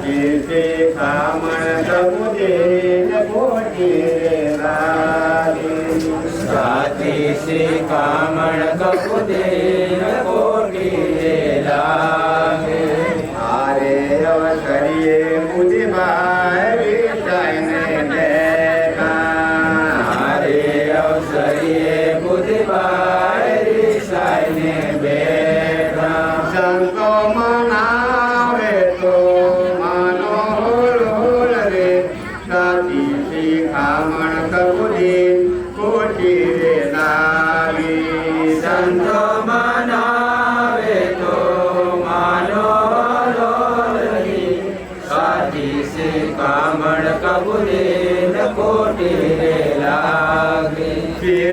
સાચી શિખામણ કબૂદીન કોટી લાગી સાચી શિખામણ કબૂદીન કોટી લાગે આરે અવસરીએ બુદ્ધિભાઈ વિષયને ભેગા હારે અવસરીએ બુદ્ધિભાઈ રિસાઈને બેઠા સંતો મનાવે તો માનો હોલ રે સાચી શિખામણ કબૂદીન કોટી રે લાગી સંતો